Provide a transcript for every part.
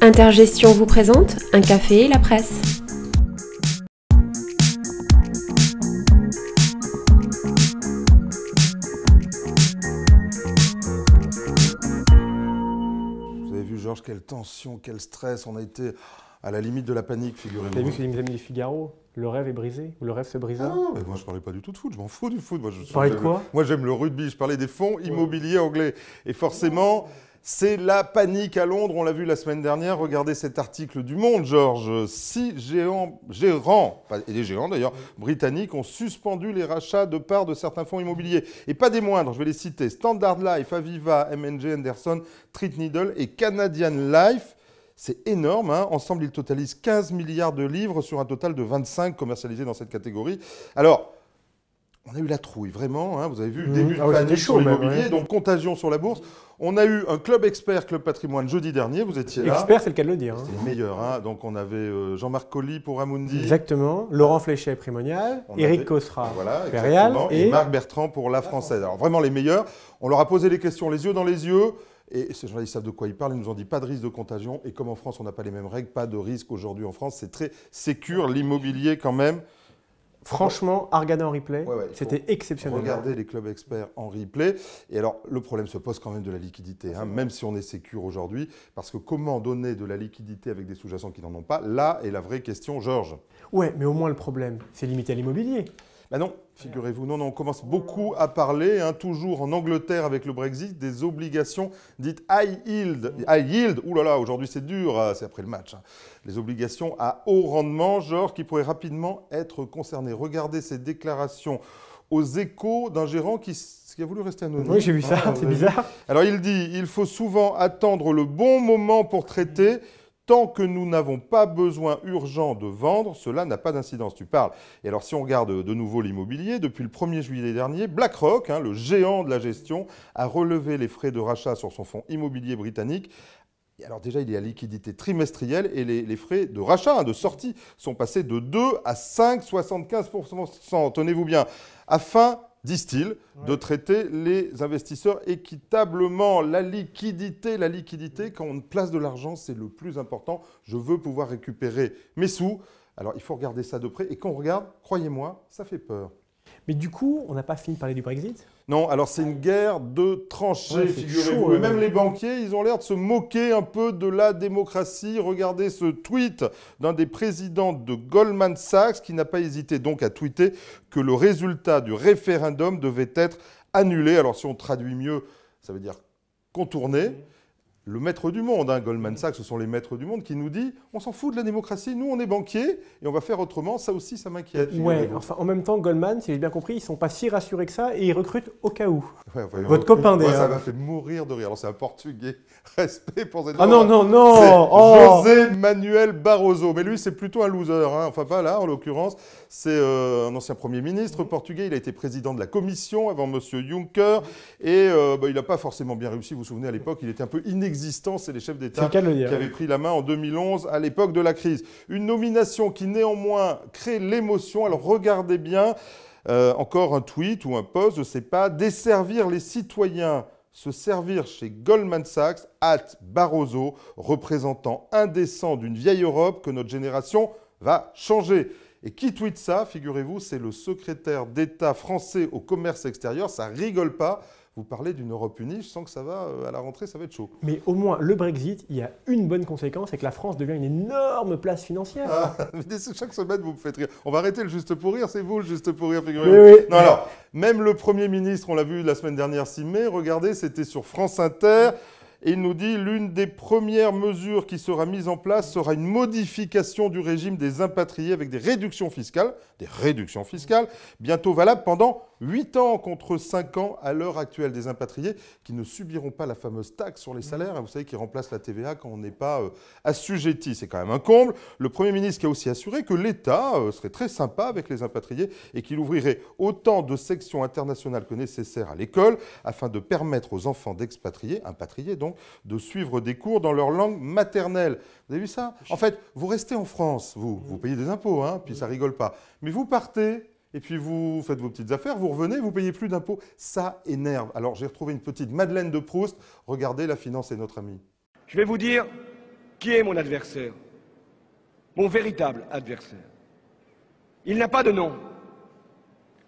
Intergestion vous présente un café et la presse. Vous avez vu, Georges, quelle tension, quel stress. On a été à la limite de la panique, figurez-vous. Vous avez vu que les amis du Figaro, le rêve est brisé, ou le rêve se brisa? Ah, mais moi je parlais pas du tout de foot, je m'en fous du foot. Vous parlez de quoi? Moi j'aime le rugby, je parlais des fonds immobiliers anglais. Et forcément, c'est la panique à Londres, on l'a vu la semaine dernière. Regardez cet article du Monde, Georges. 6 gérants, et des géants d'ailleurs, britanniques ont suspendu les rachats de parts de certains fonds immobiliers. Et pas des moindres, je vais les citer. Standard Life, Aviva, M&G, Henderson, Threadneedle et Canadian Life. C'est énorme, hein. Ensemble, ils totalisent 15 milliards de livres sur un total de 25 commercialisés dans cette catégorie. Alors, on a eu la trouille, vraiment, hein. Vous avez vu le début de panique sur l'immobilier, donc contagion sur la bourse. On a eu un club expert, Club Patrimoine, jeudi dernier, vous étiez là. Expert, c'est le cas de le dire. C'était le meilleur, hein. Donc on avait Jean-Marc Colly pour Amundi. Exactement, Laurent Fléchet, Primonial, Éric Cosra, voilà, Impérial, et Marc Bertrand pour La Française. Alors vraiment les meilleurs. On leur a posé les questions les yeux dans les yeux. Et ces gens-là, ils savent de quoi ils parlent. Ils nous ont dit pas de risque de contagion. Et comme en France, on n'a pas les mêmes règles, pas de risque aujourd'hui en France. C'est très sécure, l'immobilier quand même. Franchement, à regarder en replay, c'était exceptionnel. Regardez les clubs experts en replay. Et alors, le problème se pose quand même de la liquidité, hein, même si on est sécure aujourd'hui. Parce que comment donner de la liquidité avec des sous-jacents qui n'en ont pas? Là est la vraie question, Georges. Ouais, mais au moins le problème, c'est limité à l'immobilier. Ben non, figurez-vous, non, on commence beaucoup à parler, hein, toujours en Angleterre avec le Brexit, des obligations dites high yield. High yield, oulala, aujourd'hui c'est dur, c'est après le match. Hein. Les obligations à haut rendement, genre, qui pourraient rapidement être concernées. Regardez ces déclarations aux Échos d'un gérant qui a voulu rester anonyme. Oui, j'ai vu ça, c'est bizarre. Alors il dit, il faut souvent attendre le bon moment pour traiter. Tant que nous n'avons pas besoin urgent de vendre, cela n'a pas d'incidence. Tu parles. Et alors, si on regarde de nouveau l'immobilier, depuis le 1er juillet dernier, BlackRock, hein, le géant de la gestion, a relevé les frais de rachat sur son fonds immobilier britannique. Et alors déjà, il y a liquidité trimestrielle et les frais de rachat, hein, de sortie, sont passés de 2 à 5,75%. Tenez-vous bien. Afin, disent-ils, de traiter les investisseurs équitablement. La liquidité, quand on place de l'argent, c'est le plus important. Je veux pouvoir récupérer mes sous. Alors, il faut regarder ça de près. Et quand on regarde, croyez-moi, ça fait peur. Mais du coup, on n'a pas fini de parler du Brexit? Non, alors c'est une guerre de tranchées, figurez-vous. Chaud, et même les banquiers, ils ont l'air de se moquer un peu de la démocratie. Regardez ce tweet d'un des présidents de Goldman Sachs qui n'a pas hésité donc à tweeter que le résultat du référendum devait être annulé. Alors si on traduit mieux, ça veut dire contourné. Le maître du monde, hein, Goldman Sachs, ce sont les maîtres du monde qui nous dit on s'en fout de la démocratie, nous on est banquiers et on va faire autrement. Ça aussi, ça m'inquiète. Ouais, enfin en même temps, Goldman, si j'ai bien compris, ils ne sont pas si rassurés que ça et ils recrutent au cas où. Ouais, enfin, votre copain d'ailleurs. Ça m'a fait mourir de rire. Alors c'est un portugais. Respect pour cette. Ah non, non, non José Manuel Barroso. Mais lui, c'est plutôt un loser. Hein. Enfin, pas là en l'occurrence. C'est un ancien Premier ministre portugais. Il a été président de la Commission avant M. Juncker. Et il n'a pas forcément bien réussi. Vous vous souvenez, à l'époque, il était un peu inexistant. C'est les chefs d'État qui avaient pris la main en 2011 à l'époque de la crise. Une nomination qui néanmoins crée l'émotion. Alors regardez bien. Encore un tweet ou un post, je ne sais pas. Desservir les citoyens, se servir chez Goldman Sachs, Barroso, représentant indécent d'une vieille Europe que notre génération va changer. Et qui tweet ça, figurez-vous, c'est le secrétaire d'État français au commerce extérieur. Ça rigole pas. Vous parlez d'une Europe unie, je sens que ça va, à la rentrée, ça va être chaud. Mais au moins, le Brexit, il y a une bonne conséquence, c'est que la France devient une énorme place financière. Ah, chaque semaine, vous me faites rire. On va arrêter le juste pour rire, c'est vous le juste pour rire, figurez-vous. Oui, oui. Non, alors, même le Premier ministre, on l'a vu la semaine dernière, 6 mai, regardez, c'était sur France Inter. Et il nous dit l'une des premières mesures qui sera mise en place sera une modification du régime des impatriés avec des réductions fiscales, bientôt valables pendant 8 ans contre 5 ans à l'heure actuelle, des impatriés qui ne subiront pas la fameuse taxe sur les salaires, hein, vous savez, qui remplace la TVA quand on n'est pas assujetti. C'est quand même un comble. Le Premier ministre qui a aussi assuré que l'État serait très sympa avec les impatriés et qu'il ouvrirait autant de sections internationales que nécessaire à l'école afin de permettre aux enfants d'expatriés, impatriés donc, de suivre des cours dans leur langue maternelle. Vous avez vu ça? En fait, vous restez en France, vous payez des impôts, hein, puis ça rigole pas. Mais vous partez, et puis vous faites vos petites affaires, vous revenez, vous payez plus d'impôts. Ça énerve. Alors j'ai retrouvé une petite Madeleine de Proust. Regardez, la finance est notre amie. Je vais vous dire Qui est mon adversaire? Mon véritable adversaire. Il n'a pas de nom,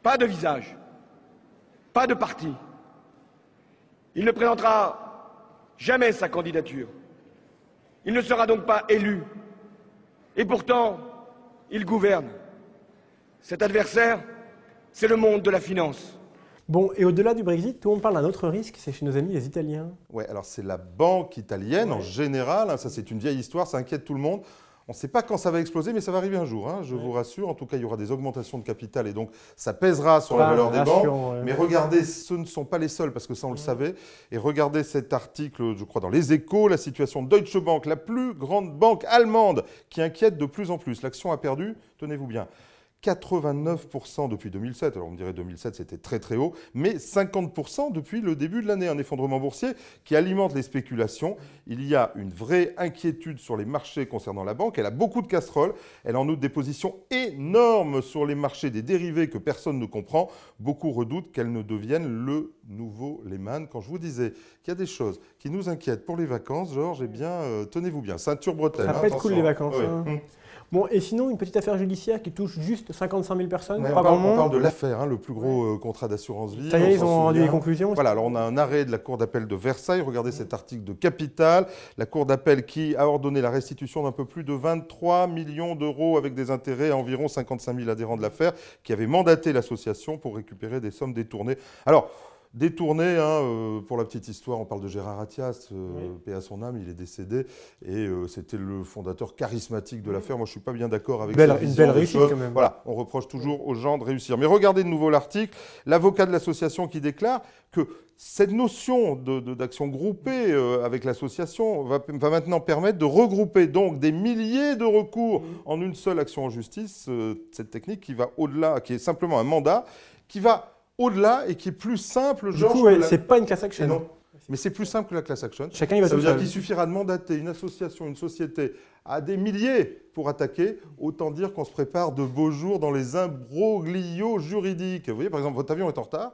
pas de visage, pas de parti. Il ne présentera jamais sa candidature. Il ne sera donc pas élu. Et pourtant, il gouverne. Cet adversaire, c'est le monde de la finance. Bon, et au-delà du Brexit, tout le monde parle d'un autre risque, c'est chez nos amis les Italiens. Ouais, alors c'est la banque italienne en général, hein, ça c'est une vieille histoire, ça inquiète tout le monde. On ne sait pas quand ça va exploser, mais ça va arriver un jour, hein, je vous rassure. En tout cas, il y aura des augmentations de capital et donc ça pèsera sur la valeur des banques. Mais regardez, ce ne sont pas les seuls, parce que ça, on le savait. Et regardez cet article, je crois, dans Les Échos, la situation de Deutsche Bank, la plus grande banque allemande, qui inquiète de plus en plus. L'action a perdu, tenez-vous bien, 89% depuis 2007. Alors on me dirait 2007 c'était très très haut, mais 50% depuis le début de l'année. Un effondrement boursier qui alimente les spéculations. Il y a une vraie inquiétude sur les marchés concernant la banque. Elle a beaucoup de casseroles. Elle en outre des positions énormes sur les marchés des dérivés que personne ne comprend. Beaucoup redoutent qu'elle ne devienne le nouveau Lehman. Quand je vous disais qu'il y a des choses qui nous inquiètent pour les vacances, Georges, eh bien, tenez-vous bien, ceinture bretelle. Ça va pas être cool les vacances. Ouais. Hein. Bon, et sinon, une petite affaire judiciaire qui touche juste 55 000 personnes, Ouais, pas on grand parle de monde. l'affaire, hein, le plus gros contrat d'assurance vie. Ça y est, ils s'en ont rendu souvient. les conclusions. Voilà, alors on a un arrêt de la Cour d'appel de Versailles. Regardez cet article de Capital. La Cour d'appel qui a ordonné la restitution d'un peu plus de 23 millions d'euros avec des intérêts à environ 55 000 adhérents de l'affaire qui avaient mandaté l'association pour récupérer des sommes détournées. Alors, détourné, hein, pour la petite histoire, on parle de Gérard Attias, paix à son âme, il est décédé, et c'était le fondateur charismatique de l'affaire. Moi, je ne suis pas bien d'accord avec cette Une vision belle des réussite choses. quand même. Voilà, on reproche toujours aux gens de réussir. Mais regardez de nouveau l'article, l'avocat de l'association qui déclare que cette notion d'action groupée avec l'association va maintenant permettre de regrouper donc des milliers de recours en une seule action en justice. Cette technique qui va au-delà, qui est simplement un mandat, qui va au-delà et qui est plus simple, Du Georges. coup, ouais, c'est pas une class action. Non, mais c'est plus simple que la class action. Chacun y va Ça tout veut dire seul. qu'il suffira de mandater une association, une société à des milliers pour attaquer. Autant dire qu'on se prépare de beaux jours dans les imbroglios juridiques. Vous voyez, par exemple, votre avion est en retard.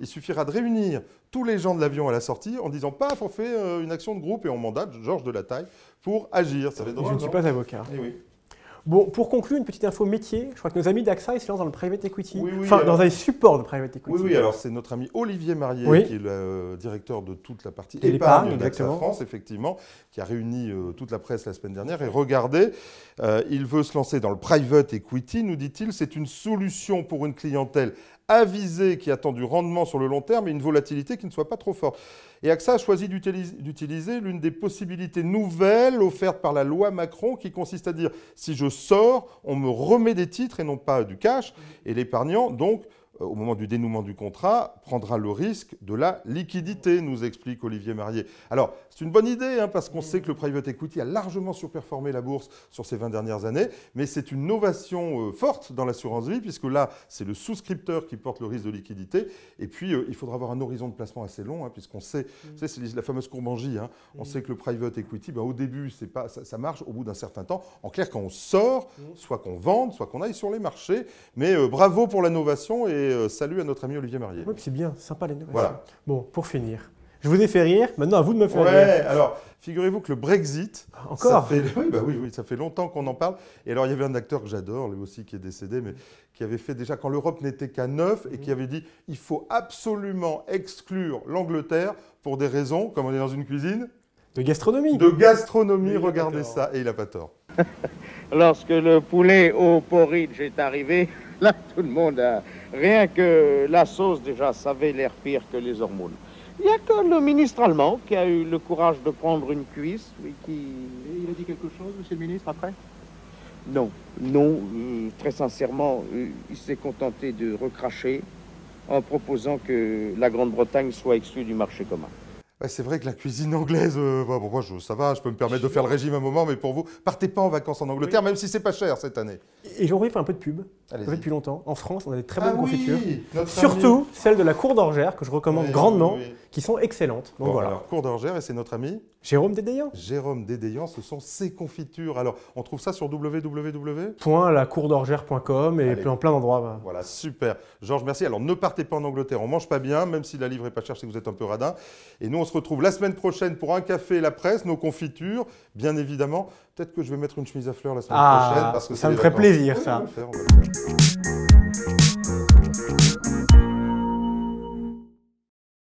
Il suffira de réunir tous les gens de l'avion à la sortie en disant paf, on fait une action de groupe et on mandate Georges Delataille pour agir. Ça fait drôle, Je ne suis non pas avocat. Eh oui. Bon, pour conclure, une petite info métier. Je crois que nos amis d'AXA, ils se lancent dans le private equity. Oui, Enfin, alors- dans un support de private equity. Oui, alors c'est notre ami Olivier Marié, Oui. qui est le directeur de toute la partie Et l'épargne, épargne d'AXA exactement. France, effectivement, qui a réuni toute la presse la semaine dernière. Et regardez, il veut se lancer dans le private equity, nous dit-il. C'est une solution pour une clientèle avisée qui attend du rendement sur le long terme et une volatilité qui ne soit pas trop forte. Et AXA a choisi d'utiliser l'une des possibilités nouvelles offertes par la loi Macron qui consiste à dire si je sors, on me remet des titres et non pas du cash. Et l'épargnant, donc, au moment du dénouement du contrat, prendra le risque de la liquidité, nous explique Olivier Marié. Alors, c'est une bonne idée, hein, parce qu'on sait que le private equity a largement surperformé la bourse sur ces 20 dernières années, mais c'est une novation forte dans l'assurance vie, puisque là, c'est le souscripteur qui porte le risque de liquidité, et puis il faudra avoir un horizon de placement assez long, hein, puisqu'on sait, c'est la fameuse courbe en J, hein, on sait que le private equity, au début, ça marche, au bout d'un certain temps, en clair, quand on sort, soit qu'on vende, soit qu'on aille sur les marchés, mais bravo pour la novation, et salut à notre ami Olivier Marié. Oui, c'est bien, sympa l'innovation. Voilà. Bon, pour finir, je vous ai fait rire, maintenant à vous de me faire rire. Ouais, alors, figurez-vous que le Brexit, Encore ça fait longtemps qu'on en parle. Et alors, il y avait un acteur que j'adore, lui aussi, qui est décédé, mais qui avait fait déjà, quand l'Europe n'était qu'à 9, et qui avait dit, il faut absolument exclure l'Angleterre pour des raisons, comme on est dans une cuisine, De gastronomie. de gastronomie, Mais il a pas regardez tort. ça, et il n'a pas tort. Lorsque le poulet au porridge est arrivé, là, tout le monde a... Rien que la sauce, déjà, ça avait l'air pire que les hormones. Il n'y a que le ministre allemand qui a eu le courage de prendre une cuisse, mais qui... Il a dit quelque chose, monsieur le ministre, après? Non, très sincèrement, il s'est contenté de recracher en proposant que la Grande-Bretagne soit exclue du marché commun. Ouais, c'est vrai que la cuisine anglaise, moi, ça va, je peux me permettre de faire le régime un moment, mais pour vous, partez pas en vacances en Angleterre, même si c'est pas cher cette année. Et j'ai envie de faire un peu de pub. Allez-y. Ça fait depuis longtemps. En France, on a des très bonnes Ah oui, confitures. notre Surtout celles de la Cour d'Orgère, que je recommande ami. grandement, Oui. qui sont excellentes. Donc Bon, voilà. alors, Cour d'Orgère, et c'est notre ami Jérôme Dédéian. Jérôme Dédéian, ce sont ses confitures. Alors, on trouve ça sur www. .lacourdorgère.com et Allez. plein d'endroits. Voilà, super. Georges, merci. Alors, ne partez pas en Angleterre, on mange pas bien, même si la livre est pas chère si vous êtes un peu radin. Et nous, on se retrouve la semaine prochaine pour un café et la presse, nos confitures, bien évidemment. Peut-être que je vais mettre une chemise à fleurs la semaine prochaine. Parce que Ça c'est me les ferait vacances. plaisir, Ouais, ça. on va le faire.